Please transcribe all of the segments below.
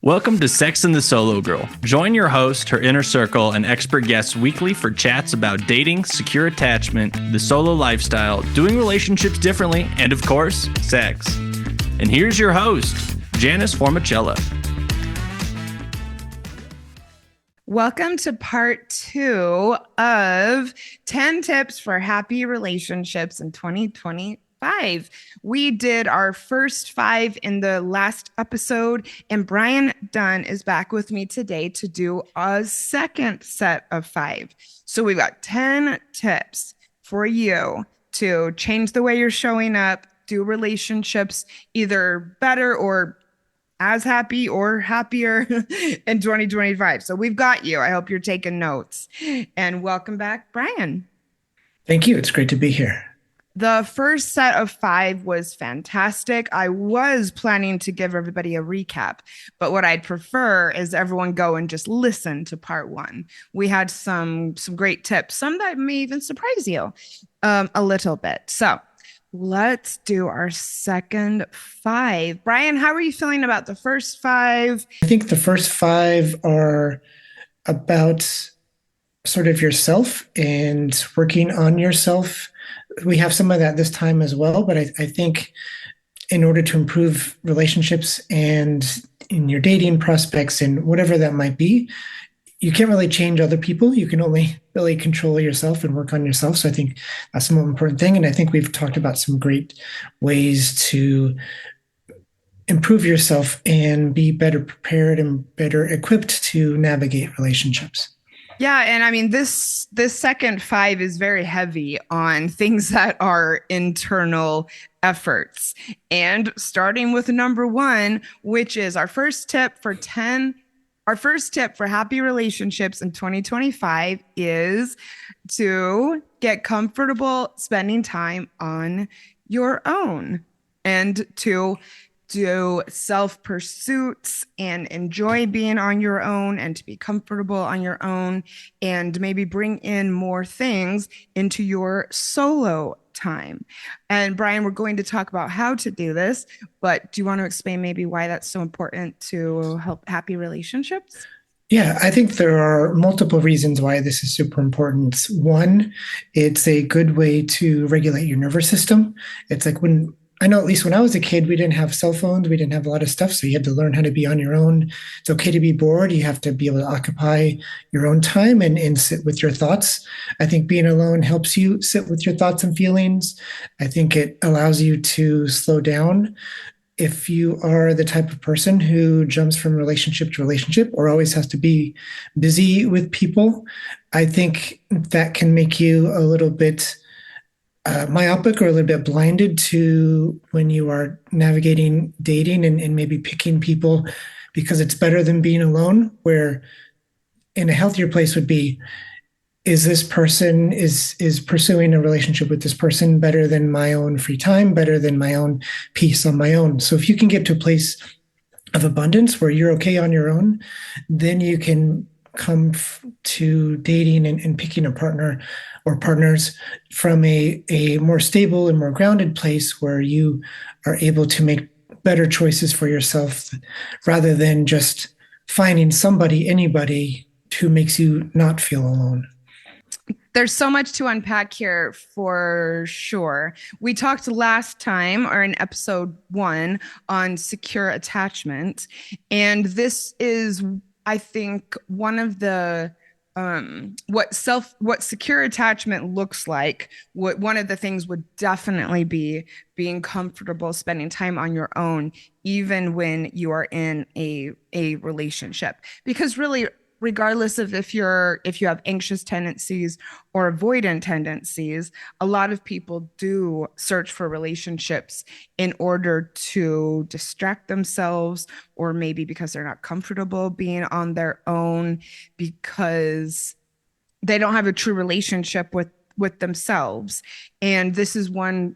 Welcome to Sex and the Solo Girl. Join your host, her inner circle, and expert guests weekly for chats about dating, secure attachment, the solo lifestyle, doing relationships differently, and of course, sex. And here's your host, Janice Formichella. Welcome to part 2 of 10 tips for happy relationships in 2025. We did our first 5 in the last episode, and Brian Dunn is back with me today to do a second set of 5. So we've got 10 tips for you to change the way you're showing up, do relationships either better or as happy or happier in 2025. So we've got you. I hope you're taking notes. And welcome back, Brian. Thank you. It's great to be here. The first set of 5 was fantastic. I was planning to give everybody a recap, but what I'd prefer is everyone go and just listen to part 1. We had some great tips, some that may even surprise you a little bit. So let's do our second 5. Brian, how are you feeling about the first 5? I think the first 5 are about sort of yourself and working on yourself. We have some of that this time as well, but I think in order to improve relationships and in your dating prospects and whatever that might be, you can't really change other people. You can only really control yourself and work on yourself. So I think that's the most important thing. And I think we've talked about some great ways to improve yourself and be better prepared and better equipped to navigate relationships. Yeah, and I mean, this second 5 is very heavy on things that are internal efforts. And starting with number 1, which is our first tip for happy relationships in 2025 is to get comfortable spending time on your own and to do self-pursuits and enjoy being on your own and to be comfortable on your own and maybe bring in more things into your solo time. And Brian, we're going to talk about how to do this, but do you want to explain maybe why that's so important to help happy relationships? Yeah, I think there are multiple reasons why this is super important. One, it's a good way to regulate your nervous system. It's like I know at least when I was a kid, we didn't have cell phones. We didn't have a lot of stuff. So you had to learn how to be on your own. It's okay to be bored. You have to be able to occupy your own time and sit with your thoughts. I think being alone helps you sit with your thoughts and feelings. I think it allows you to slow down. If you are the type of person who jumps from relationship to relationship or always has to be busy with people, I think that can make you a little bit myopic or a little bit blinded to when you are navigating dating and maybe picking people because it's better than being alone, where in a healthier place would be, is this person is pursuing a relationship with this person better than my own free time, better than my own peace on my own? So if you can get to a place of abundance where you're okay on your own, then you can come to dating and picking a partner or partners from a more stable and more grounded place where you are able to make better choices for yourself rather than just finding anybody who makes you not feel alone. There's so much to unpack here for sure. We talked last time or in episode 1 on secure attachment. And this is, I think, one of the what secure attachment looks like. One of the things would definitely be being comfortable spending time on your own, even when you are in a relationship. Because really, regardless of if you have anxious tendencies or avoidant tendencies, a lot of people do search for relationships in order to distract themselves, or maybe because they're not comfortable being on their own, because they don't have a true relationship with themselves. And this is one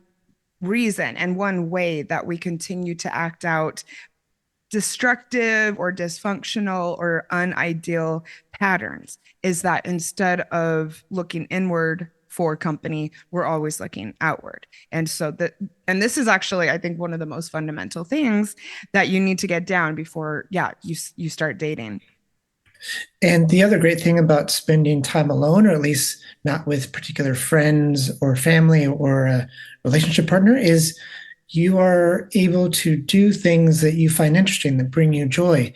reason and one way that we continue to act out destructive or dysfunctional or unideal patterns, is that instead of looking inward for company, we're always looking outward. And so and this is actually, I think, one of the most fundamental things that you need to get down before, you start dating. And the other great thing about spending time alone, or at least not with particular friends or family or a relationship partner, is you are able to do things that you find interesting, that bring you joy.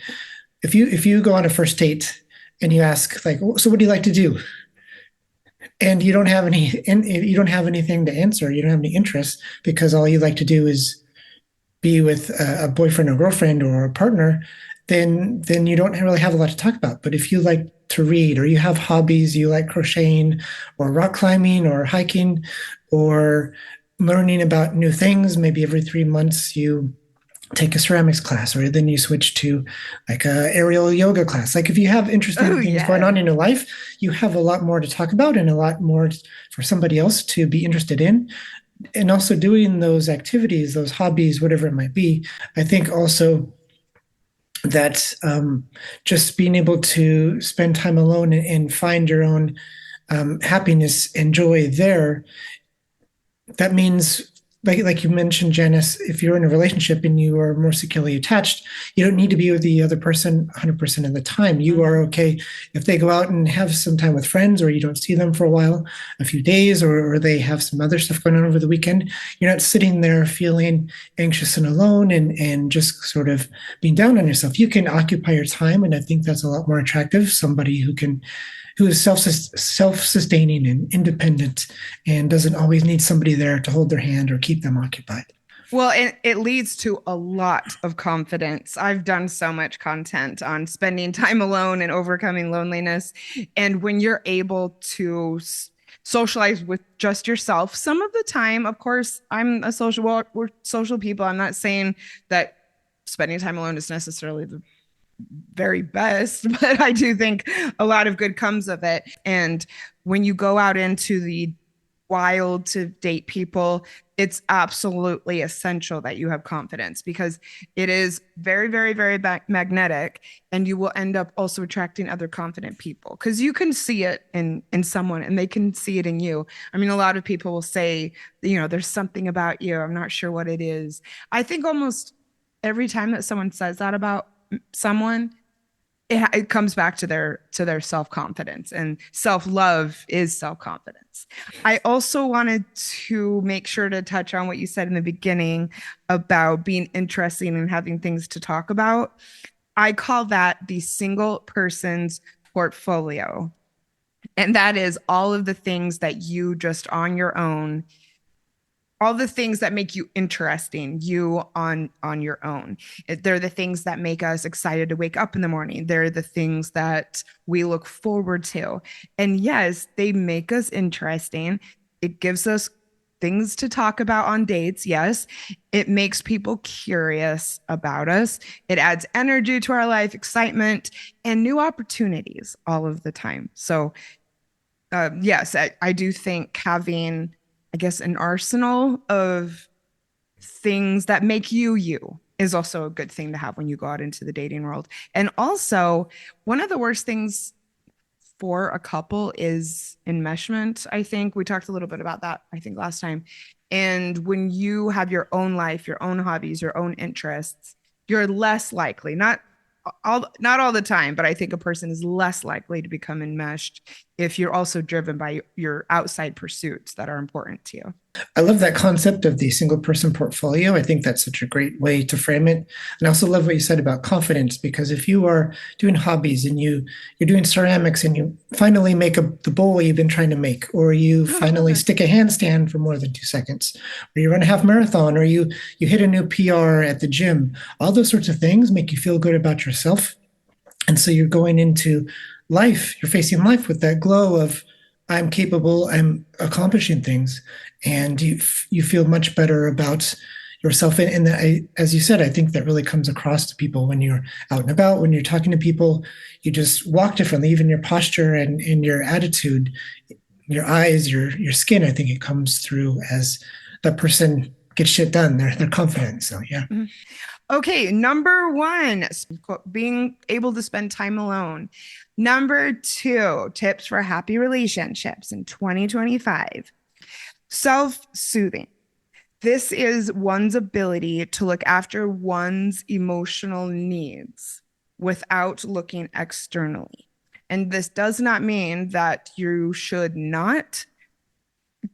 If you go on a first date and you ask, like, so what do you like to do? And you don't have anything to answer, you don't have any interest, because all you like to do is be with a boyfriend or girlfriend or a partner, then you don't really have a lot to talk about. But if you like to read, or you have hobbies, you like crocheting or rock climbing or hiking or learning about new things, maybe every 3 months you take a ceramics class, or then you switch to like a aerial yoga class. Like if you have interesting things going on in your life, you have a lot more to talk about and a lot more for somebody else to be interested in. And also doing those activities, those hobbies, whatever it might be, I think also that just being able to spend time alone and find your own happiness and joy there, that means, like you mentioned, Janice, if you're in a relationship and you are more securely attached, you don't need to be with the other person 100% of the time. You are okay if they go out and have some time with friends, or you don't see them for a while, a few days, or they have some other stuff going on over the weekend. You're not sitting there feeling anxious and alone and just sort of being down on yourself. You can occupy your time, and I think that's a lot more attractive. Somebody who is self-sustaining and independent and doesn't always need somebody there to hold their hand or keep them occupied. Well, it leads to a lot of confidence. I've done so much content on spending time alone and overcoming loneliness. And when you're able to socialize with just yourself, some of the time, of course, we're social people. I'm not saying that spending time alone is necessarily the very best, but I do think a lot of good comes of it. And when you go out into the wild to date people, it's absolutely essential that you have confidence, because it is very, very, very magnetic, and you will end up also attracting other confident people, because you can see it in someone and they can see it in you. I mean, a lot of people will say, there's something about you, I'm not sure what it is. I think almost every time that someone says that about someone, it comes back to their self-confidence, and self-love is self-confidence. I also wanted to make sure to touch on what you said in the beginning about being interesting and having things to talk about. I call that the single person's portfolio. And that is all of the things that you just on your own, all the things that make you interesting, you on your own. They're the things that make us excited to wake up in the morning. They're the things that we look forward to. And yes, they make us interesting. It gives us things to talk about on dates. Yes, it makes people curious about us. It adds energy to our life, excitement, and new opportunities all of the time. So yes, I do think having, I guess, an arsenal of things that make you is also a good thing to have when you go out into the dating world. And also, one of the worst things for a couple is enmeshment. I think we talked a little bit about that, I think, last time. And when you have your own life, your own hobbies, your own interests, you're less likely, not all the time, but I think a person is less likely to become enmeshed if you're also driven by your outside pursuits that are important to you. I love that concept of the single person portfolio. I think that's such a great way to frame it. And I also love what you said about confidence, because if you are doing hobbies and you're doing ceramics and you finally make the bowl you've been trying to make, or you finally stick a handstand for more than 2 seconds, or you run a half marathon, or you hit a new PR at the gym, all those sorts of things make you feel good about yourself. And so you're going into life, you're facing life with that glow of, I'm capable, I'm accomplishing things, and you feel much better about yourself. And as you said, I think that really comes across to people when you're out and about, when you're talking to people. You just walk differently, even your posture and your attitude, your eyes, your skin. I think it comes through as that person gets shit done. They're confident. So yeah. Mm-hmm. Okay, number one, being able to spend time alone. Number two, tips for happy relationships in 2025. Self-soothing. This is one's ability to look after one's emotional needs without looking externally. And this does not mean that you should not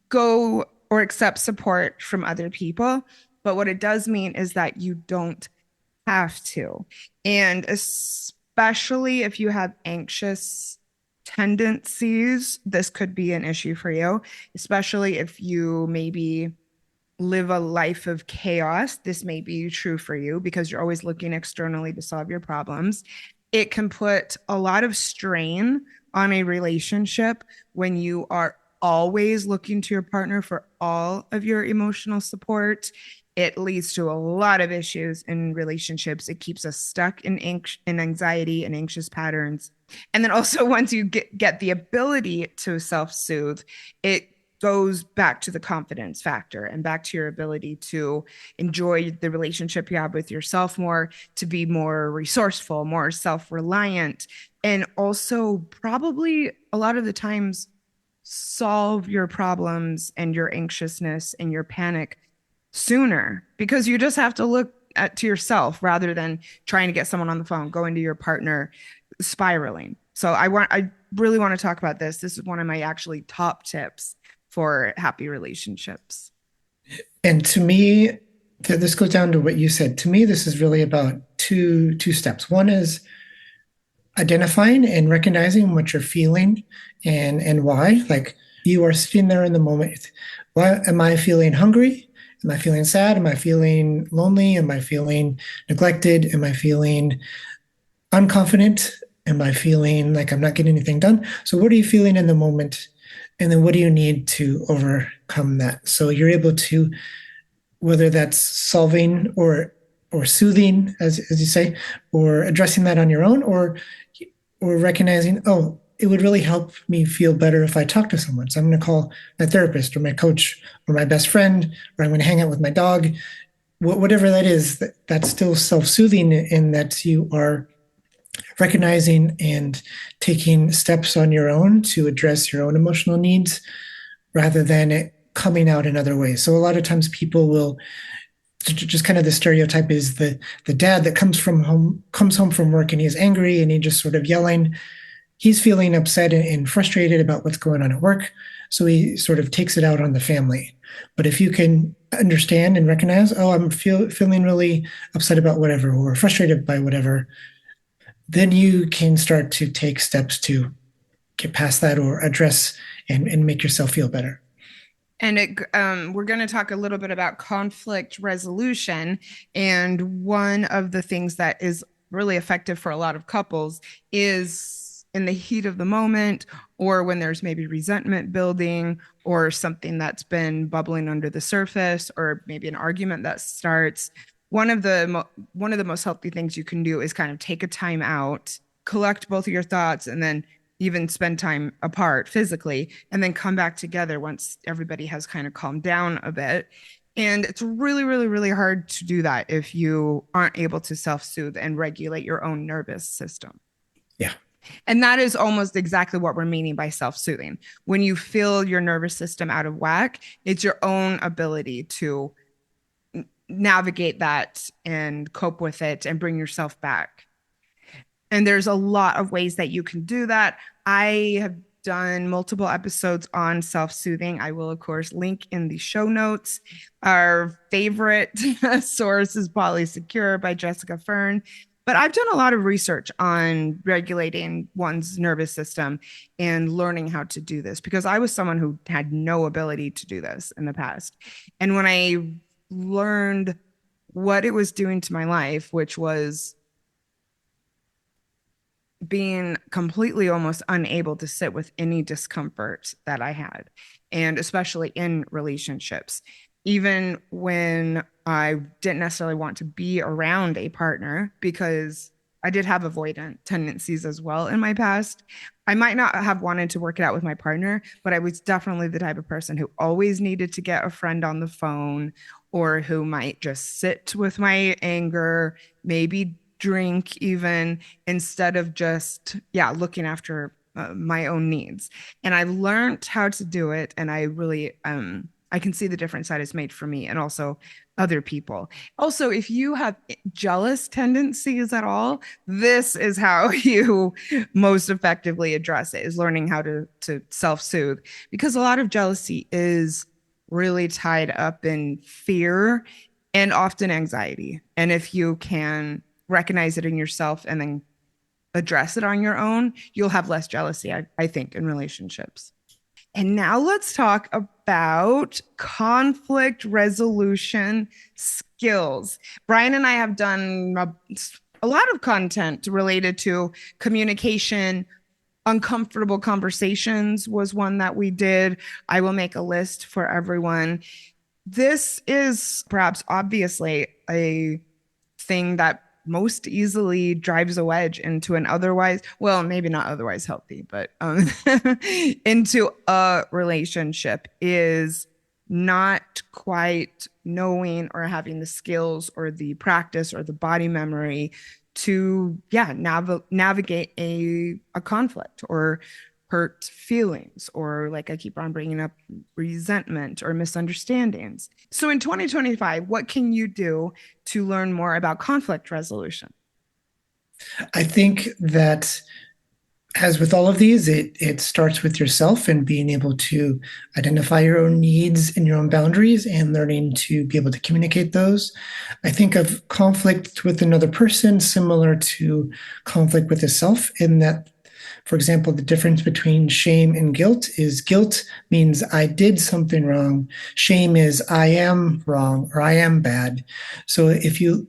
go or accept support from other people. But what it does mean is that you don't have to. And especially if you have anxious tendencies, this could be an issue for you, especially if you maybe live a life of chaos. This may be true for you because you're always looking externally to solve your problems. It can put a lot of strain on a relationship when you are always looking to your partner for all of your emotional support. It leads to a lot of issues in relationships. It keeps us stuck in anxiety and anxious patterns. And then also, once you get the ability to self-soothe, it goes back to the confidence factor and back to your ability to enjoy the relationship you have with yourself more, to be more resourceful, more self-reliant, and also probably a lot of the times solve your problems and your anxiousness and your panic sooner, because you just have to look to yourself rather than trying to get someone on the phone, going to your partner, spiraling. So I really want to talk about this. This is one of my actually top tips for happy relationships. And to me, this goes down to what you said. To me, this is really about two steps. One is identifying and recognizing what you're feeling and why. Like, you are sitting there in the moment. Why am I feeling hungry? Am I feeling sad? Am I feeling lonely? Am I feeling neglected? Am I feeling unconfident? Am I feeling like I'm not getting anything done? So what are you feeling in the moment? And then what do you need to overcome that? So you're able to, whether that's solving or soothing, as you say, or addressing that on your own, or recognizing, oh, it would really help me feel better if I talk to someone. So I'm going to call my therapist or my coach or my best friend, or I'm going to hang out with my dog. Whatever that is, that's still self-soothing in that you are recognizing and taking steps on your own to address your own emotional needs rather than it coming out in other ways. So a lot of times people will just kind of, the stereotype is the dad that comes home from work and he's angry and he just sort of yelling. He's feeling upset and frustrated about what's going on at work. So he sort of takes it out on the family. But if you can understand and recognize, oh, I'm feeling really upset about whatever or frustrated by whatever, then you can start to take steps to get past that or address and make yourself feel better. And we're going to talk a little bit about conflict resolution. And one of the things that is really effective for a lot of couples is in the heat of the moment, or when there's maybe resentment building or something that's been bubbling under the surface, or maybe an argument that starts. One of the most healthy things you can do is kind of take a time out, collect both of your thoughts, and then even spend time apart physically, and then come back together once everybody has kind of calmed down a bit. And it's really, really, really hard to do that if you aren't able to self-soothe and regulate your own nervous system. Yeah. And that is almost exactly what we're meaning by self-soothing. When you feel your nervous system out of whack, it's your own ability to navigate that and cope with it and bring yourself back. And there's a lot of ways that you can do that. I have done multiple episodes on self-soothing. I will, of course, link in the show notes. Our favorite source is Polysecure by Jessica Fern. But I've done a lot of research on regulating one's nervous system and learning how to do this, because I was someone who had no ability to do this in the past. And when I learned what it was doing to my life, which was being completely almost unable to sit with any discomfort that I had, and especially in relationships, even when I didn't necessarily want to be around a partner, because I did have avoidant tendencies as well in my past. I might not have wanted to work it out with my partner, but I was definitely the type of person who always needed to get a friend on the phone, or who might just sit with my anger, maybe drink even, instead of just, yeah, looking after my own needs. And I learned how to do it. And I really, I can see the difference that it's made for me and also other people. Also, if you have jealous tendencies at all, this is how you most effectively address it, is learning how to self-soothe, because a lot of jealousy is really tied up in fear and often anxiety. And if you can recognize it in yourself and then address it on your own, you'll have less jealousy, I think, in relationships. And now let's talk about conflict resolution skills. Brian and I have done a lot of content related to communication. Uncomfortable conversations was one that we did. I will make a list for everyone. This is perhaps obviously a thing that most easily drives a wedge into an otherwise, well, maybe not otherwise healthy, but into a relationship, is not quite knowing or having the skills or the practice or the body memory to, yeah, navigate a conflict or hurt feelings, or, like I keep on bringing up, resentment or misunderstandings. So in 2025, what can you do to learn more about conflict resolution? I think that, as with all of these, it starts with yourself and being able to identify your own needs and your own boundaries and learning to be able to communicate those. I think of conflict with another person similar to conflict with yourself, in that, for example, the difference between shame and guilt is guilt means I did something wrong. Shame is I am wrong or I am bad. So if you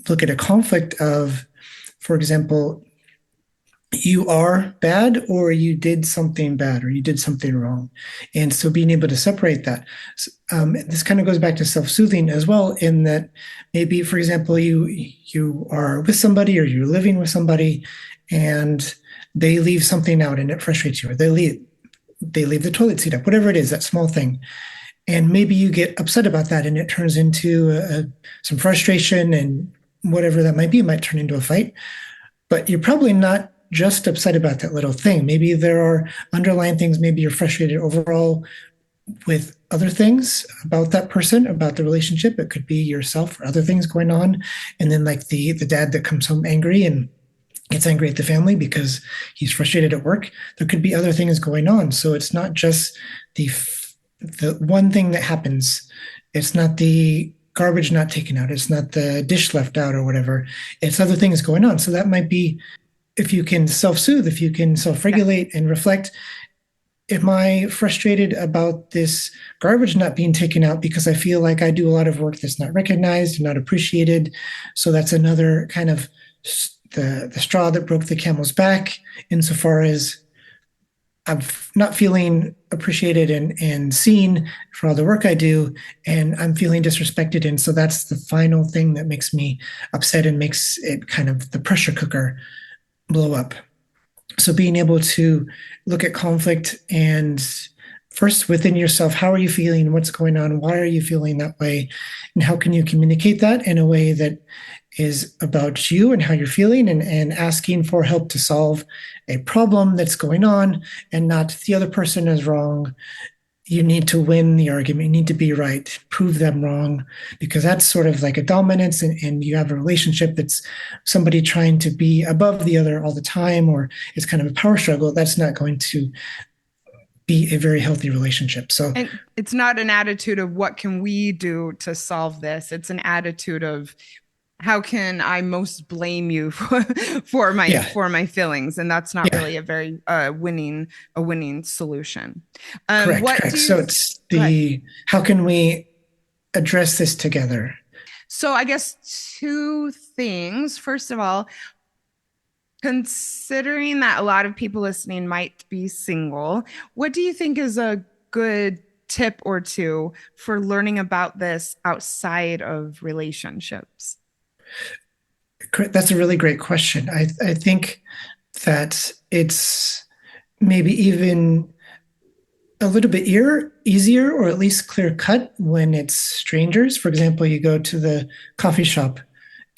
look at a conflict of, for example, you are bad or you did something bad or you did something wrong. And so being able to separate that. This kind of goes back to self-soothing as well, in that maybe, for example, you are with somebody or you're living with somebody and they leave something out and it frustrates you, or they leave the toilet seat up, whatever it is, that small thing. And maybe you get upset about that and it turns into some frustration, and whatever that might be, it might turn into a fight. But you're probably not just upset about that little thing. Maybe there are underlying things. Maybe you're frustrated overall with other things about that person, about the relationship. It could be yourself or other things going on. And then, like the dad that comes home angry and gets angry at the family because he's frustrated at work. There could be other things going on. So it's not just the one thing that happens. It's not the garbage not taken out. It's not the dish left out or whatever. It's other things going on. So that might be, if you can self-soothe, if you can self-regulate and reflect, am I frustrated about this garbage not being taken out because I feel like I do a lot of work that's not recognized and not appreciated? So that's another kind of the straw that broke the camel's back, insofar as I'm not feeling appreciated and seen for all the work I do, and I'm feeling disrespected. And so that's the final thing that makes me upset and makes it kind of the pressure cooker blow up. So being able to look at conflict and first within yourself, how are you feeling? What's going on? Why are you feeling that way? And how can you communicate that in a way that is about you and how you're feeling, and asking for help to solve a problem that's going on, and not the other person is wrong. You need to win the argument. You need to be right, prove them wrong, because that's sort of like a dominance, and you have a relationship that's somebody trying to be above the other all the time, or it's kind of a power struggle. That's not going to be a very healthy relationship. So, and it's not an attitude of what can we do to solve this. It's an attitude of how can I most blame you for my feelings, and that's not really a very winning solution. Correct. So it's how can we address this together? So I guess two things. First of all, considering that a lot of people listening might be single, what do you think is a good tip or two for learning about this outside of relationships? That's a really great question. I think that it's maybe even a little bit easier or at least clear cut when it's strangers. For example, you go to the coffee shop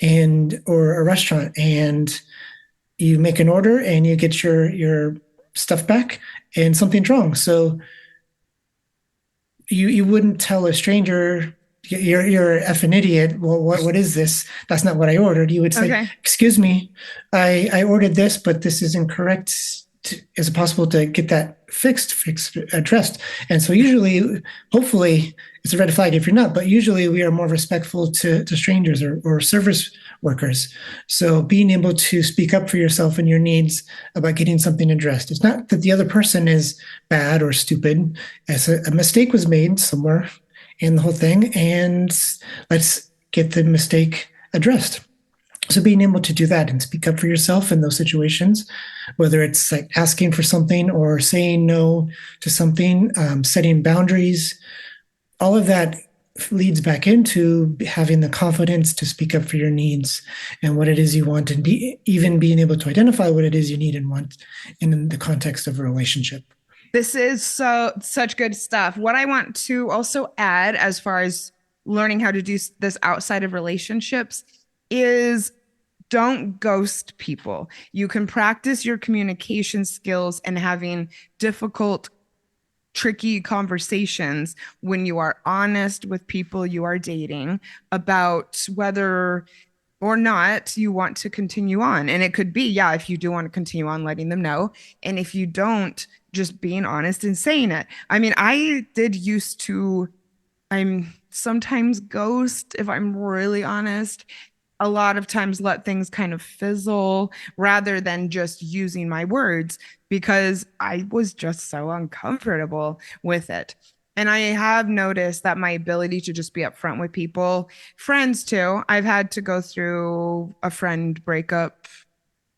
and or a restaurant and you make an order and you get your stuff back and something's wrong. So you wouldn't tell a stranger you're an effing idiot. Well, what is this? That's not what I ordered. You would say, Okay. excuse me, I ordered this, but this is incorrect. Is it possible to get that fixed, addressed? And so usually, hopefully, it's a red flag if you're not, but usually we are more respectful to strangers or service workers. So being able to speak up for yourself and your needs about getting something addressed. It's not that the other person is bad or stupid. As a mistake was made somewhere in the whole thing, and let's get the mistake addressed. So being able to do that and speak up for yourself in those situations, whether it's like asking for something or saying no to something, setting boundaries, all of that leads back into having the confidence to speak up for your needs and what it is you want, and even being able to identify what it is you need and want in the context of a relationship. This is such good stuff. What I want to also add, as far as learning how to do this outside of relationships, is don't ghost people. You can practice your communication skills and having difficult, tricky conversations when you are honest with people you are dating about whether or not you want to continue on. And it could be, yeah, if you do want to continue on, letting them know. And if you don't, just being honest and saying it. I mean, I did used to, I'm sometimes ghost, if I'm really honest, a lot of times let things kind of fizzle rather than just using my words because I was just so uncomfortable with it. And I have noticed that my ability to just be upfront with people, friends too, I've had to go through a friend breakup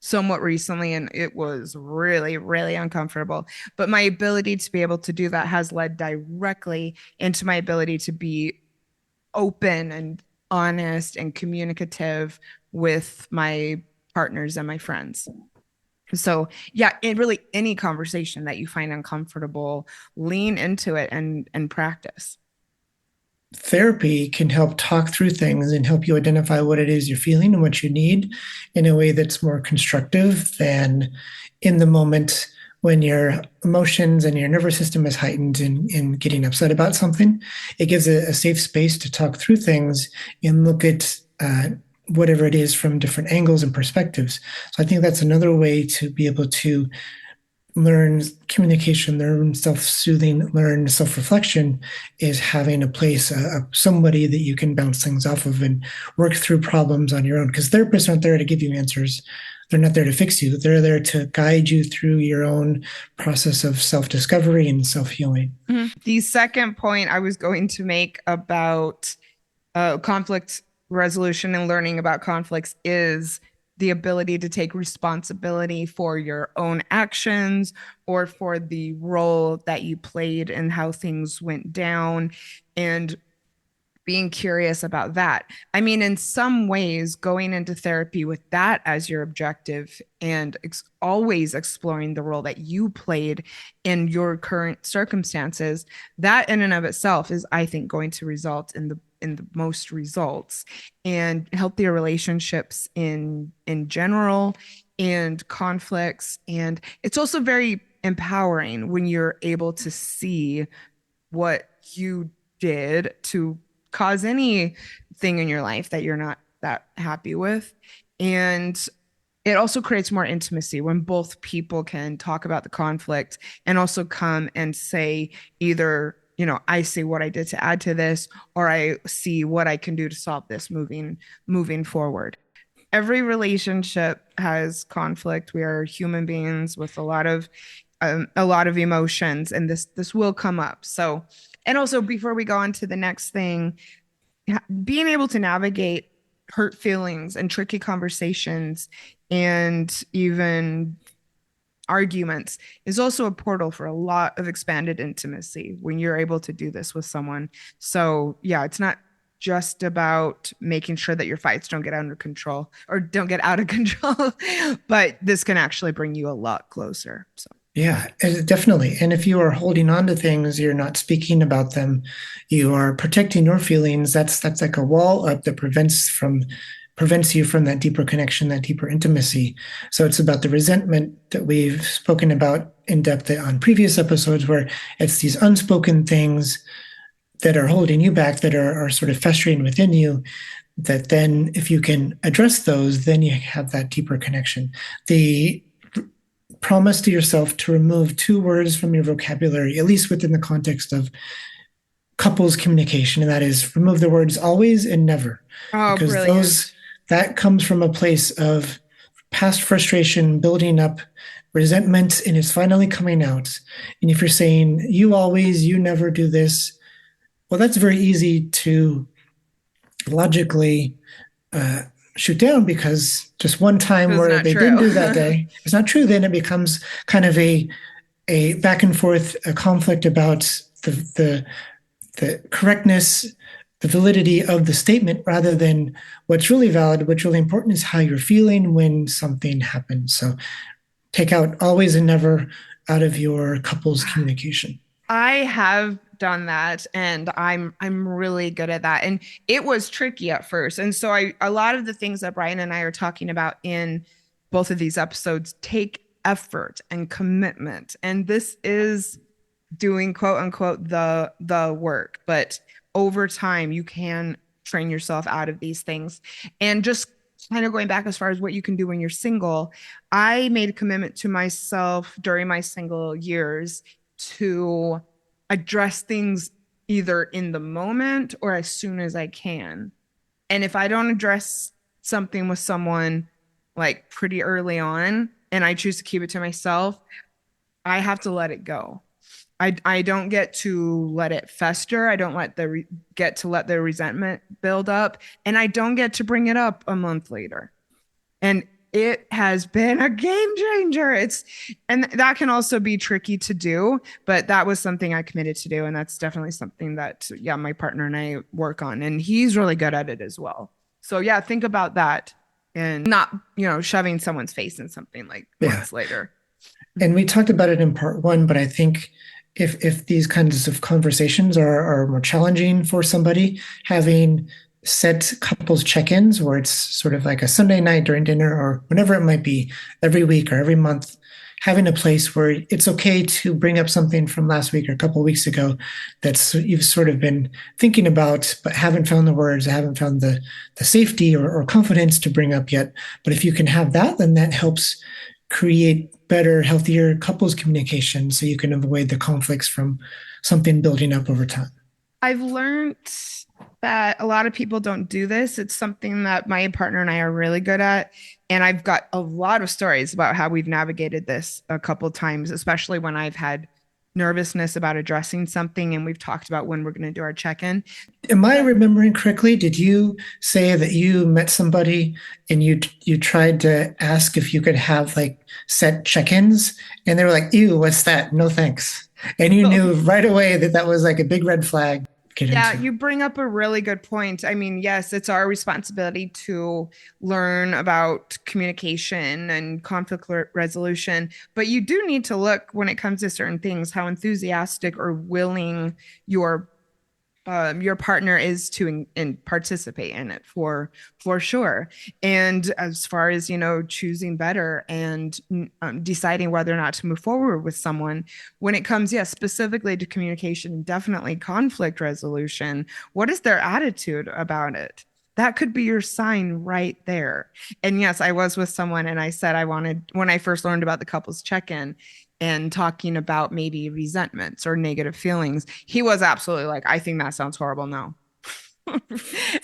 somewhat recently, and it was really, really uncomfortable. But my ability to be able to do that has led directly into my ability to be open and honest and communicative with my partners and my friends. So yeah, it really any conversation that you find uncomfortable, lean into it and practice. Therapy can help talk through things and help you identify what it is you're feeling and what you need in a way that's more constructive than in the moment when your emotions and your nervous system is heightened in getting upset about something. It gives a safe space to talk through things and look at whatever it is from different angles and perspectives. So I think that's another way to be able to learn communication, learn self-soothing, learn self-reflection is having a place, somebody that you can bounce things off of and work through problems on your own. Because therapists aren't there to give you answers. They're not there to fix you. They're there to guide you through your own process of self-discovery and self-healing. Mm-hmm. The second point I was going to make about conflict resolution and learning about conflicts is the ability to take responsibility for your own actions or for the role that you played and how things went down, and being curious about that. I mean, in some ways, going into therapy with that as your objective and always exploring the role that you played in your current circumstances, that in and of itself is, I think, going to result in the most results and healthier relationships in general and conflicts. And it's also very empowering when you're able to see what you did to cause anything in your life that you're not that happy with. And it also creates more intimacy when both people can talk about the conflict and also come and say either, I see what I did to add to this, or I see what I can do to solve this moving forward. Every relationship has conflict. We are human beings with a lot of emotions, and this will come up. So, and also before we go on to the next thing, being able to navigate hurt feelings and tricky conversations and even arguments is also a portal for a lot of expanded intimacy when you're able to do this with someone. So yeah, it's not just about making sure that your fights don't get under control or don't get out of control, but this can actually bring you a lot closer. So Yeah, definitely. And if you are holding on to things, you're not speaking about them, you are protecting your feelings. That's like a wall up that prevents you from that deeper connection, that deeper intimacy. So it's about the resentment that we've spoken about in depth on previous episodes, where it's these unspoken things that are holding you back, that are sort of festering within you, that then if you can address those, then you have that deeper connection. The promise to yourself to remove two words from your vocabulary, at least within the context of couples communication, and that is remove the words always and never, Oh, because those brilliant. that comes from a place of past frustration building up, resentment, and it's finally coming out. And if you're saying you always, you never do this, well, that's very easy to logically uh, shoot down, because just one time It's where not they didn't true. do that day, it's not true. Then it becomes kind of a back and forth, a conflict about the correctness, the validity of the statement, rather than what's really valid. What's really important is how you're feeling when something happens. So take out always and never out of your couple's communication. I have done that and I'm really good at that. And it was tricky at first. And so I a lot of the things that Brian and I are talking about in both of these episodes take effort and commitment. And this is doing quote unquote the work, but over time you can train yourself out of these things. And just kind of going back as far as what you can do when you're single, I made a commitment to myself during my single years to address things either in the moment or as soon as I can. And if I don't address something with someone like pretty early on and I choose to keep it to myself, I have to let it go. I don't get to let it fester. I don't get to let the resentment build up, and I don't get to bring it up a month later. And it has been a game changer. And that can also be tricky to do, but that was something I committed to do, and that's definitely something that yeah, my partner and I work on, and he's really good at it as well. So yeah, think about that and not, shoving someone's face in something like Yeah. months later. And we talked about it in part one, but I think if these kinds of conversations are more challenging for somebody, having set couples check-ins where it's sort of like a Sunday night during dinner or whenever it might be, every week or every month, having a place where it's okay to bring up something from last week or a couple of weeks ago that's you've sort of been thinking about but haven't found the words, haven't found the safety or confidence to bring up yet. But if you can have that, then that helps create better, healthier couples communication, so you can avoid the conflicts from something building up over time. I've learned that a lot of people don't do this. It's something that my partner and I are really good at. And I've got a lot of stories about how we've navigated this a couple times, especially when I've had nervousness about addressing something and we've talked about when we're going to do our check-in. Am I remembering correctly? Did you say that you met somebody and you tried to ask if you could have like set check-ins, and they were like, "Ew, what's that? No thanks." And you knew right away that that was like a big red flag to get Yeah, into. you bring up a really good point. I mean, yes, it's our responsibility to learn about communication and conflict resolution, but you do need to look when it comes to certain things how enthusiastic or willing your partner is to participate in it for sure. And as far as choosing better and deciding whether or not to move forward with someone, when it comes, yes, specifically to communication, definitely conflict resolution, what is their attitude about it? That could be your sign right there. And yes, I was with someone and I said I wanted, when I first learned about the couples check-in and talking about maybe resentments or negative feelings, he was absolutely like, I think that sounds horrible. No. And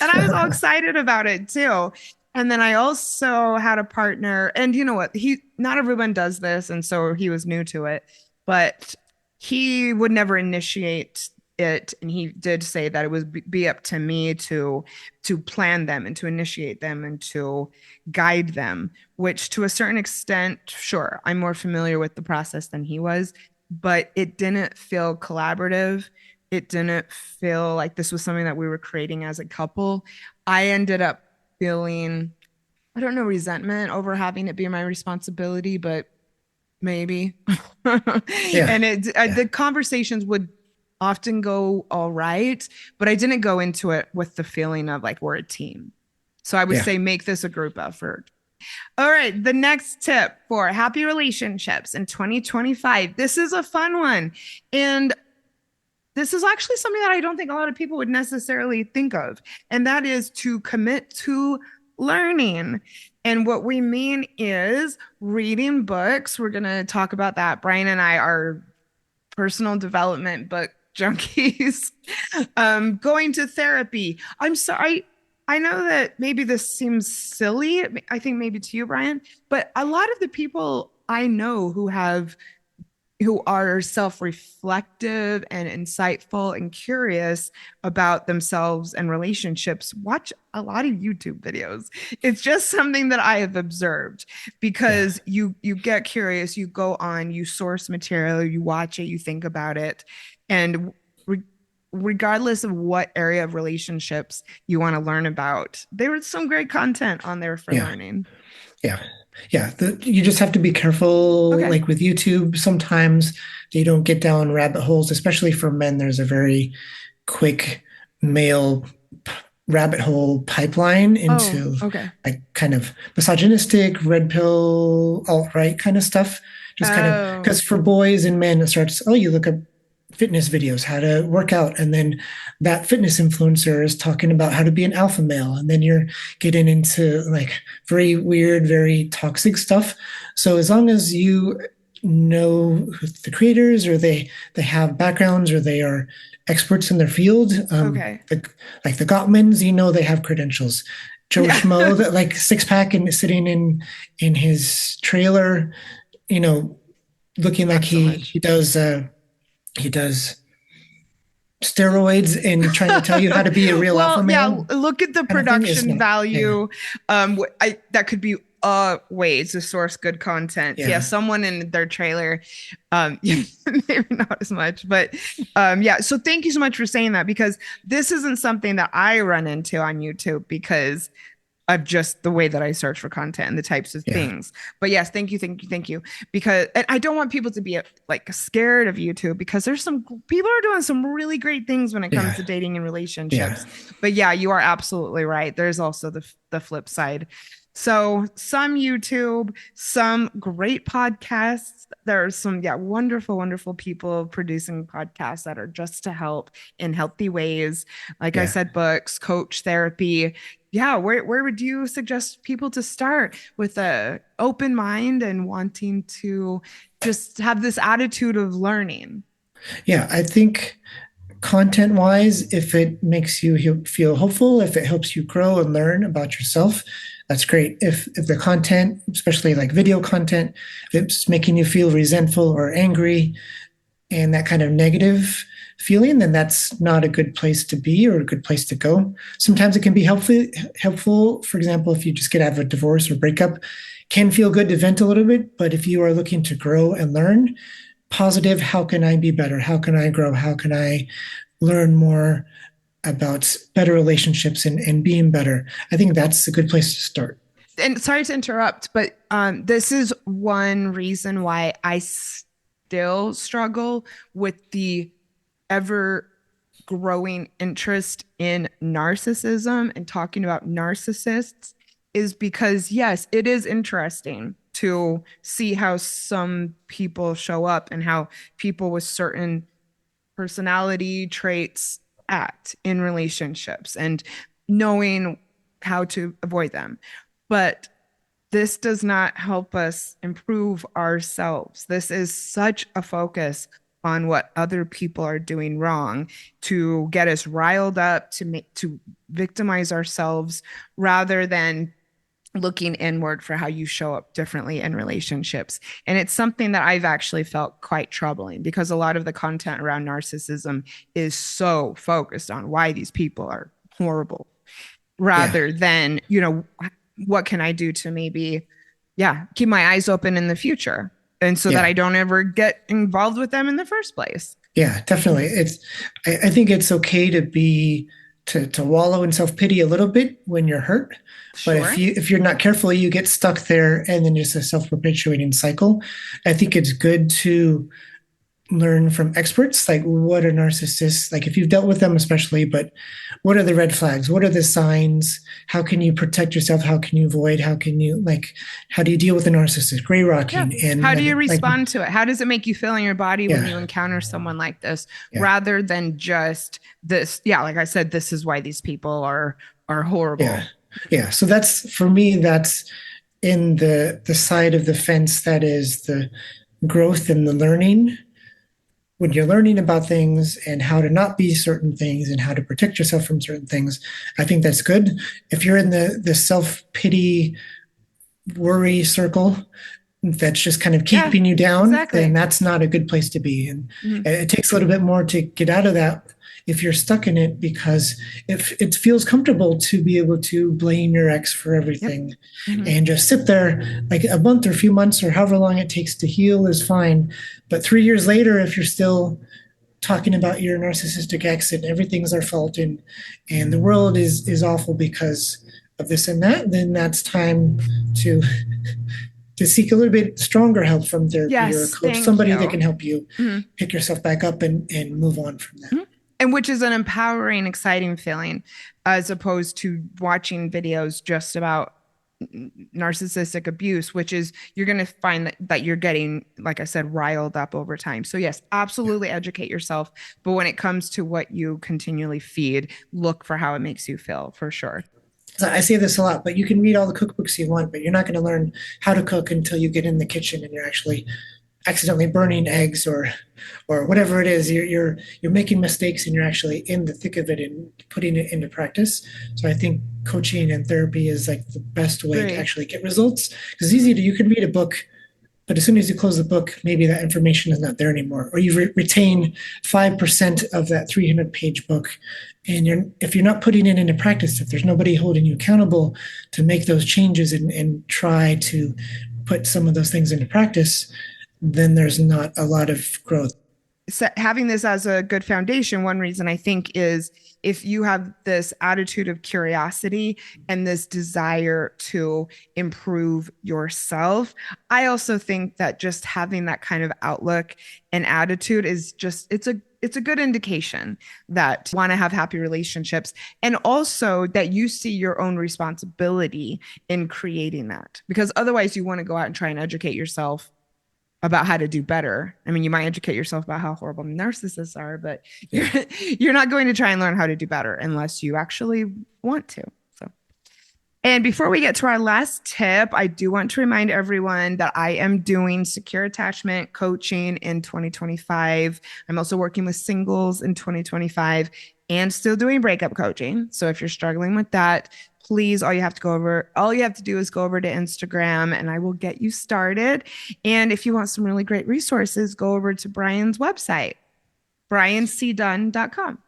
I was all excited about it too. And then I also had a partner, and you know what? Not everyone does this. And so he was new to it, but he would never initiate it. And he did say that it would be up to me to plan them and to initiate them and to guide them, which to a certain extent, sure, I'm more familiar with the process than he was, but it didn't feel collaborative. It didn't feel like this was something that we were creating as a couple. I ended up feeling, I don't know, resentment over having it be my responsibility, but maybe. Yeah. And Yeah. the conversations would often go all right, but I didn't go into it with the feeling of like we're a team. So I would Yeah. say make this a group effort. All right, the next tip for happy relationships in 2025. This is a fun one. And this is actually something that I don't think a lot of people would necessarily think of, and that is to commit to learning. And what we mean is reading books. We're going to talk about that. Brian and I are personal development book junkies. Going to therapy. I'm sorry. I know that maybe this seems silly. I think maybe to you, Brian, but a lot of the people I know who are self-reflective and insightful and curious about themselves and relationships watch a lot of YouTube videos. It's just something that I have observed because you get curious, you go on, you source material, you watch it, you think about it, and regardless of what area of relationships you want to learn about, there is some great content on there for Yeah. learning. Yeah. Yeah. You just have to be careful, Okay. like with YouTube. Sometimes you don't get down rabbit holes, especially for men. There's a very quick male rabbit hole pipeline Oh, into okay. like kind of misogynistic, red pill, alt-right kind of stuff. Just kind of Oh, because for boys and men, it starts, oh, you look up fitness videos, how to work out. And then that fitness influencer is talking about how to be an alpha male. And then you're getting into like very weird, very toxic stuff. So as long as you know the creators or they have backgrounds or they are experts in their field, okay. like the Gottmans, you know they have credentials. Joe Yeah. Schmo, that like six pack and sitting in his trailer, you know, looking like Not so much. he does steroids and trying to tell you how to be a real alpha Well, yeah, male look at the kind of thing is production not. Yeah. value. That could be ways to source good content. Yeah, Yeah. someone in their trailer, yeah, maybe not as much, but yeah. So thank you so much for saying that because this isn't something that I run into on YouTube because of just the way that I search for content and the types of Yeah. things. But yes, thank you, thank you, thank you. Because and I don't want people to be like scared of YouTube because there's some people are doing some really great things when it comes Yeah. to dating and Yeah. relationships. But yeah, you are absolutely right. There's also the flip side. So some YouTube, some great podcasts. There are some, yeah, wonderful, wonderful people producing podcasts that are just to help in healthy ways. Like I Yeah. said, books, coach therapy. Yeah, where would you suggest people to start with a open mind and wanting to just have this attitude of learning? Yeah. I think content wise, if it makes you feel hopeful, if it helps you grow and learn about yourself, that's great. If the content, especially like video content, if it's making you feel resentful or angry and that kind of negative feeling, then that's not a good place to be or a good place to go. Sometimes it can be helpful. For example, if you just get out of a divorce or breakup, can feel good to vent a little bit. But if you are looking to grow and learn, positive, how can I be better? How can I grow? How can I learn more about better relationships and being better? I think that's a good place to start. And sorry to interrupt, but this is one reason why I still struggle with the ever growing interest in narcissism and talking about narcissists is because, yes, it is interesting to see how some people show up and how people with certain personality traits act in relationships and knowing how to avoid them. But this does not help us improve ourselves. This is such a focus on what other people are doing wrong to get us riled up to victimize ourselves rather than looking inward for how you show up differently in relationships. And it's something that I've actually felt quite troubling because a lot of the content around narcissism is so focused on why these people are horrible Yeah. rather than, what can I do to maybe, yeah, keep my eyes open in the future. And so that Yeah. I don't ever get involved with them in the first place. Yeah, definitely. I think it's okay to be to wallow in self-pity a little bit when you're hurt. But Sure. if you're not careful, you get stuck there and then just a self-perpetuating cycle. I think it's good to learn from experts, like what are narcissists, like if you've dealt with them especially, but what are the red flags, what are the signs, how can you protect yourself, how can you avoid, how can you, like, how do you deal with a narcissist, gray rocking, and how do you like, respond to it? How does it make you feel in your body when you encounter someone like this, rather than just this? Yeah, like I said, this is why these people are horrible. Yeah. So that's, for me, that's in the side of the fence that is the growth and the learning. When you're learning about things and how to not be certain things and how to protect yourself from certain things, I think that's good. If you're in the self-pity worry circle that's just kind of keeping you down, then that's not a good place to be. And it takes a little bit more to get out of that if you're stuck in it, because if it feels comfortable to be able to blame your ex for everything and just sit there like a month or a few months or however long it takes to heal is fine. But 3 years later, if you're still talking about your narcissistic ex and everything's our fault and the world is awful because of this and that, then that's time to seek a little bit stronger help from therapy or a coach, somebody that can help you pick yourself back up and move on from that. And which is an empowering, exciting feeling, as opposed to watching videos just about narcissistic abuse, which is, you're going to find that you're getting, like I said, riled up over time. So yes, absolutely educate yourself. But when it comes to what you continually feed, look for how it makes you feel, for sure. I say this a lot, but you can read all the cookbooks you want, but you're not going to learn how to cook until you get in the kitchen and you're actually accidentally burning eggs or whatever it is. You're making mistakes and you're actually in the thick of it and putting it into practice. So I think coaching and therapy is like the best way to actually get results, because it's easy you can read a book, but as soon as you close the book, maybe that information is not there anymore, or you retain 5% of that 300-page book. And if you're not putting it into practice, if there's nobody holding you accountable to make those changes and try to put some of those things into practice, then there's not a lot of growth. So having this as a good foundation, one reason I think is, if you have this attitude of curiosity and this desire to improve yourself, I also think that just having that kind of outlook and attitude is just, it's a good indication that you want to have happy relationships, and also that you see your own responsibility in creating that, because otherwise you want to go out and try and educate yourself about how to do better. I mean, you might educate yourself about how horrible narcissists are, but you're not going to try and learn how to do better unless you actually want to. So, and before we get to our last tip, I do want to remind everyone that I am doing secure attachment coaching in 2025. I'm also working with singles in 2025 and still doing breakup coaching. So if you're struggling with that, please, all you have to do is go over to Instagram and I will get you started. And if you want some really great resources, go over to Brian's website, briancdunn.com.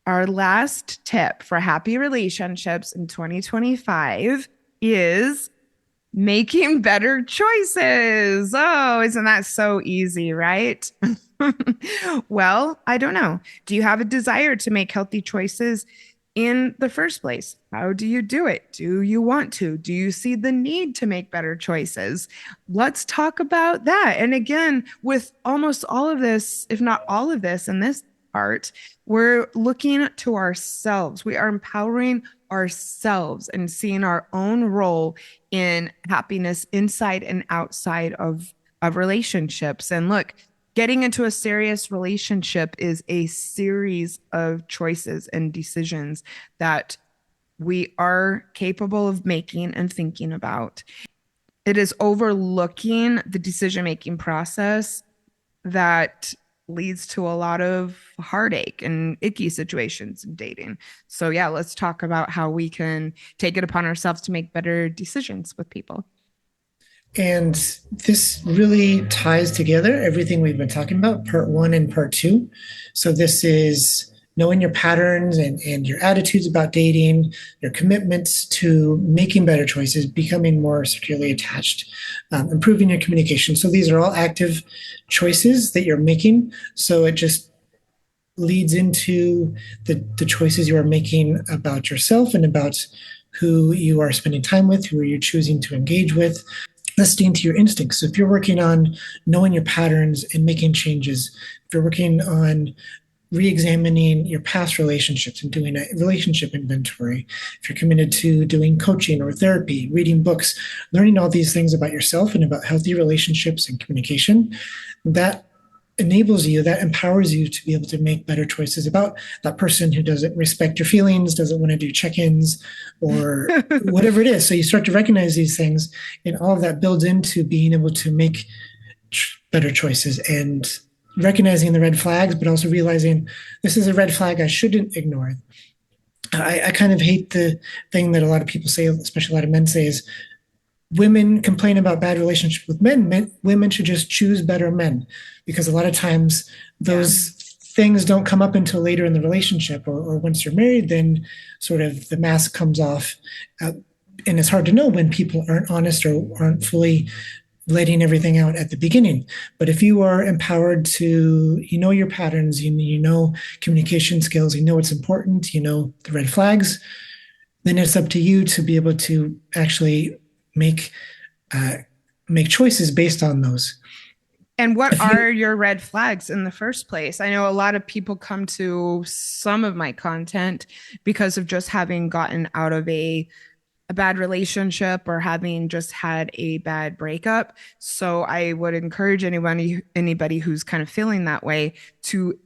Our last tip for happy relationships in 2025 is making better choices. Oh, isn't that so easy, right? Well, I don't know. Do you have a desire to make healthy choices in the first place? How do you do it? Do you want to? Do you see the need to make better choices? Let's talk about that. And again, with almost all of this, if not all of this in this part, we're looking to ourselves. We are empowering ourselves and seeing our own role in happiness inside and outside of relationships. And look, getting into a serious relationship is a series of choices and decisions that we are capable of making and thinking about. It is overlooking the decision-making process that leads to a lot of heartache and icky situations in dating. So yeah, let's talk about how we can take it upon ourselves to make better decisions with people. And this really ties together everything we've been talking about, part 1 and part 2. So this is knowing your patterns and your attitudes about dating, your commitments to making better choices, becoming more securely attached, improving your communication. So these are all active choices that you're making. So it just leads into the choices you are making about yourself and about who you are spending time with, who you're choosing to engage with, listening to your instincts. So if you're working on knowing your patterns and making changes, if you're working on re-examining your past relationships and doing a relationship inventory, if you're committed to doing coaching or therapy, reading books, learning all these things about yourself and about healthy relationships and communication, that enables you, that empowers you to be able to make better choices about that person who doesn't respect your feelings, doesn't want to do check-ins or whatever it is. So you start to recognize these things, and all of that builds into being able to make better choices and recognizing the red flags, but also realizing this is a red flag I shouldn't ignore. I kind of hate the thing that a lot of people say, especially a lot of men say, is women complain about bad relationships with men. Women should just choose better men, because a lot of times those things don't come up until later in the relationship, or once you're married, then sort of the mask comes off. And it's hard to know when people aren't honest or aren't fully letting everything out at the beginning. But if you are empowered to, you know your patterns, you know communication skills, you know what's important, you know the red flags, then it's up to you to be able to actually make choices based on those. And what are your red flags in the first place? I know a lot of people come to some of my content because of just having gotten out of a bad relationship or having just had a bad breakup. So I would encourage anybody who's kind of feeling that way to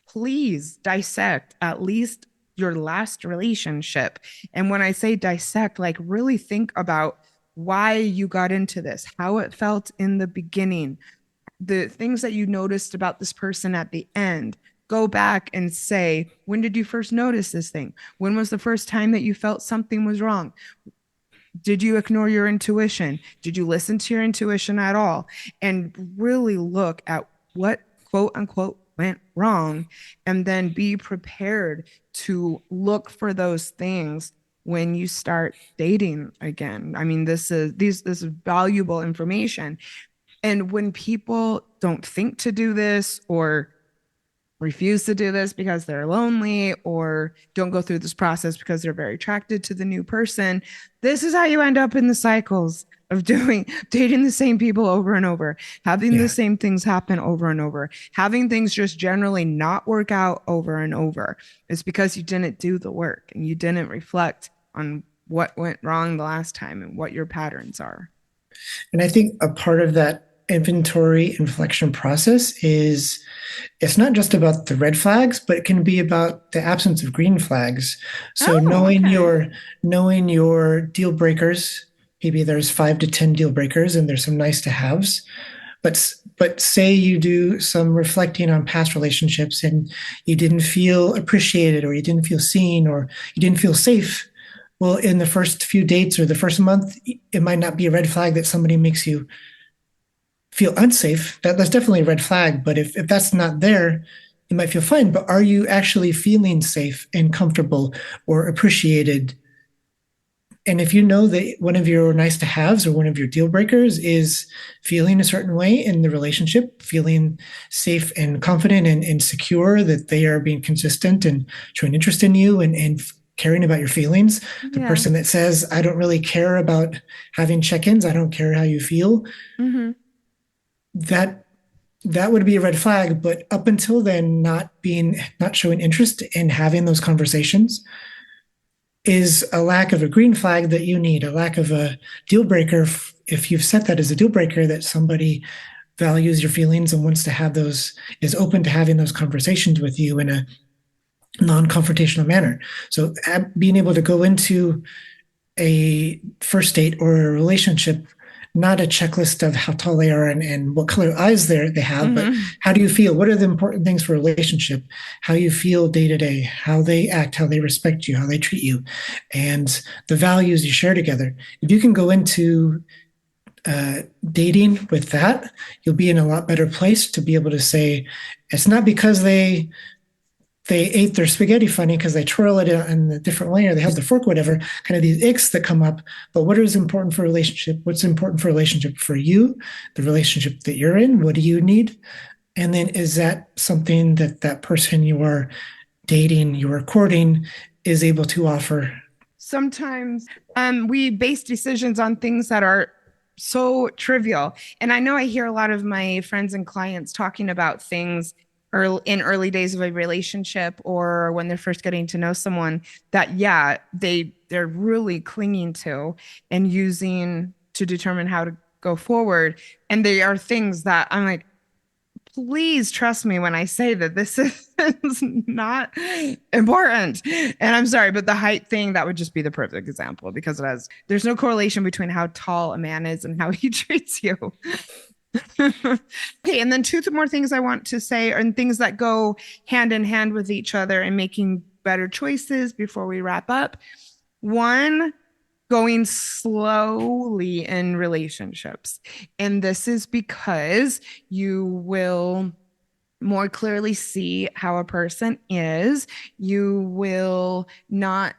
please dissect at least your last relationship. And when I say dissect, like really think about why you got into this, how it felt in the beginning, the things that you noticed about this person at the end. Go back and say, when did you first notice this thing? When was the first time that you felt something was wrong? Did you ignore your intuition? Did you listen to your intuition at all? And really look at what quote unquote went wrong, and then be prepared to look for those things when you start dating again. I mean, this is valuable information. And when people don't think to do this or refuse to do this because they're lonely or don't go through this process because they're very attracted to the new person, this is how you end up in the cycles of dating the same people over and over, having the same things happen over and over, having things just generally not work out over and over. It's because you didn't do the work and you didn't reflect on what went wrong the last time and what your patterns are. And I think a part of that inventory inflection process is, it's not just about the red flags, but it can be about the absence of green flags. So knowing your deal breakers, maybe there's 5 to 10 deal breakers and there's some nice to haves. But say you do some reflecting on past relationships and you didn't feel appreciated, or you didn't feel seen, or you didn't feel safe. Well, in the first few dates or the first month, it might not be a red flag that somebody makes you feel unsafe. That's definitely a red flag. But if that's not there, you might feel fine. But are you actually feeling safe and comfortable or appreciated? And if you know that one of your nice to haves or one of your deal breakers is feeling a certain way in the relationship, feeling safe and confident and secure, that they are being consistent and showing interest in you and caring about your feelings. The person that says, I don't really care about having check-ins, I don't care how you feel, that would be a red flag. But up until then, not showing interest in having those conversations is a lack of a green flag that you need, a lack of a deal breaker. If you've set that as a deal breaker, that somebody values your feelings and wants to have those, is open to having those conversations with you in a non-confrontational manner. So being able to go into a first date or a relationship, not a checklist of how tall they are and what color eyes they have, but how do you feel? What are the important things for a relationship? How you feel day to day, how they act, how they respect you, how they treat you, and the values you share together. If you can go into dating with that, you'll be in a lot better place to be able to say, it's not because they ate their spaghetti funny because they twirl it in a different way, or they held the fork, whatever, kind of these icks that come up. But what is important for a relationship? What's important for a relationship for you, the relationship that you're in? What do you need? And then is that something that that person you are dating, you are courting, is able to offer? Sometimes we base decisions on things that are so trivial. And I know I hear a lot of my friends and clients talking about things in early days of a relationship or when they're first getting to know someone that, yeah, they're really clinging to and using to determine how to go forward. And they are things that I'm like, please trust me when I say that this is not important. And I'm sorry, but the height thing, that would just be the perfect example because there's no correlation between how tall a man is and how he treats you. Okay, and then two more things I want to say are things that go hand in hand with each other and making better choices before we wrap up. One, going slowly in relationships. And this is because you will more clearly see how a person is. You will not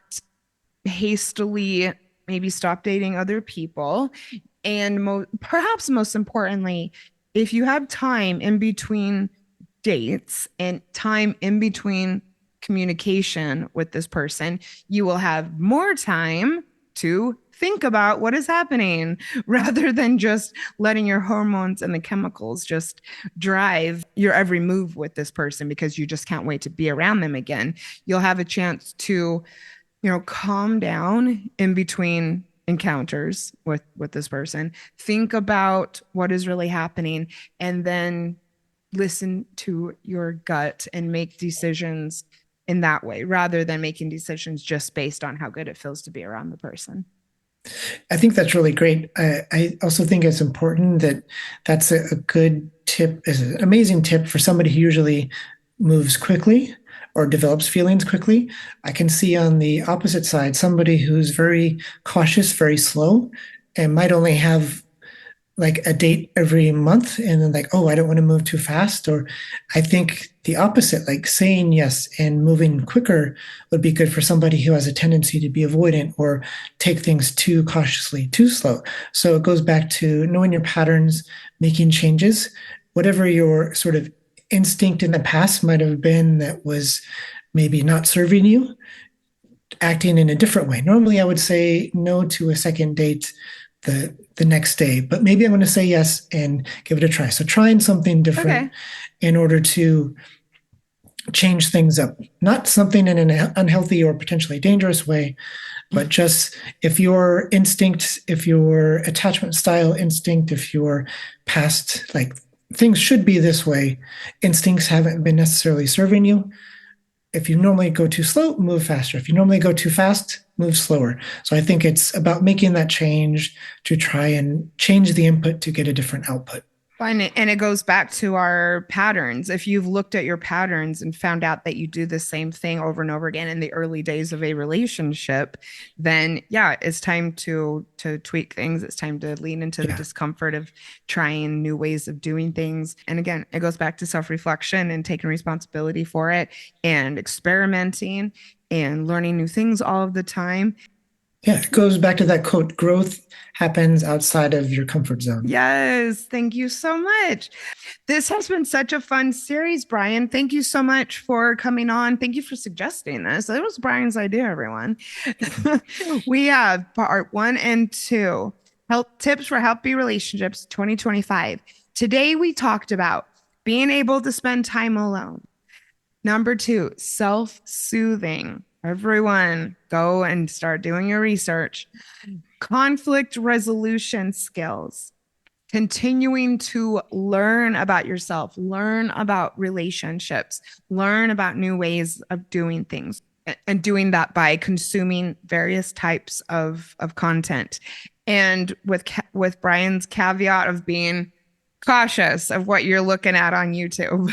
hastily maybe stop dating other people. And perhaps most importantly, if you have time in between dates and time in between communication with this person, you will have more time to think about what is happening rather than just letting your hormones and the chemicals just drive your every move with this person because you just can't wait to be around them again. You'll have a chance to, calm down in between encounters with this person, think about what is really happening, and then listen to your gut and make decisions in that way rather than making decisions just based on how good it feels to be around the person. I think that's really great. I also think it's important that that's a good tip, is an amazing tip for somebody who usually moves quickly or develops feelings quickly. I can see on the opposite side somebody who's very cautious, very slow, and might only have like a date every month and then like, oh, I don't want to move too fast. Or I think the opposite, like saying yes and moving quicker would be good for somebody who has a tendency to be avoidant or take things too cautiously, too slow. So it goes back to knowing your patterns, making changes, whatever your sort of instinct in the past might have been that was maybe not serving you, acting in a different way. Normally I would say no to a second date the next day, but maybe I'm going to say yes and give it a try. So trying something different in order to change things up, not something in an unhealthy or potentially dangerous way, but just if your instinct, if your attachment style instinct, if your past, like things should be this way, instincts haven't been necessarily serving you. If you normally go too slow, move faster. If you normally go too fast, move slower. So I think it's about making that change to try and change the input to get a different output. And it goes back to our patterns. If you've looked at your patterns and found out that you do the same thing over and over again in the early days of a relationship, then yeah, it's time to tweak things. It's time to lean into the discomfort of trying new ways of doing things. And again, it goes back to self-reflection and taking responsibility for it and experimenting and learning new things all of the time. Yeah, it goes back to that quote, growth happens outside of your comfort zone. Yes, thank you so much. This has been such a fun series, Brian. Thank you so much for coming on. Thank you for suggesting this. It was Brian's idea, everyone. We have part 1 and 2, Health Tips for Healthy Relationships 2025. Today we talked about being able to spend time alone. Number 2, self-soothing. Everyone, go and start doing your research. Conflict resolution skills. Continuing to learn about yourself, learn about relationships, learn about new ways of doing things, and doing that by consuming various types of content. And with Brian's caveat of being cautious of what you're looking at on YouTube.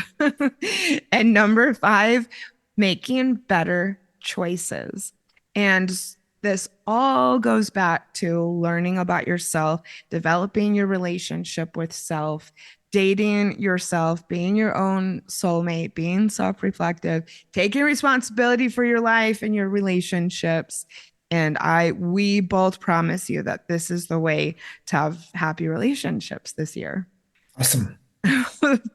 And number 5, making better choices. And this all goes back to learning about yourself, developing your relationship with self, dating yourself, being your own soulmate, being self-reflective, taking responsibility for your life and your relationships. And we both promise you that this is the way to have happy relationships this year. Awesome.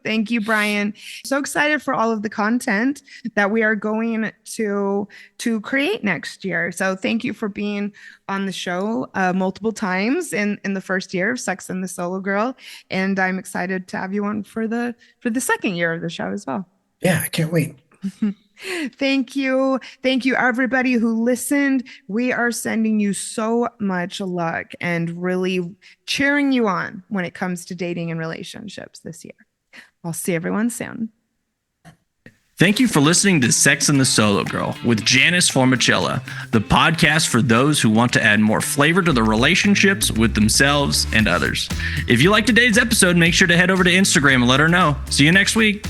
Thank you, Brian. So excited for all of the content that we are going to create next year. So thank you for being on the show multiple times in the first year of Sex and the Solo Girl. And I'm excited to have you on for the second year of the show as well. Yeah, I can't wait. Thank you. Thank you, everybody who listened. We are sending you so much luck and really cheering you on when it comes to dating and relationships this year. I'll see everyone soon. Thank you for listening to Sex and the Solo Girl with Janice Formichella, the podcast for those who want to add more flavor to their relationships with themselves and others. If you liked today's episode, make sure to head over to Instagram and let her know. See you next week.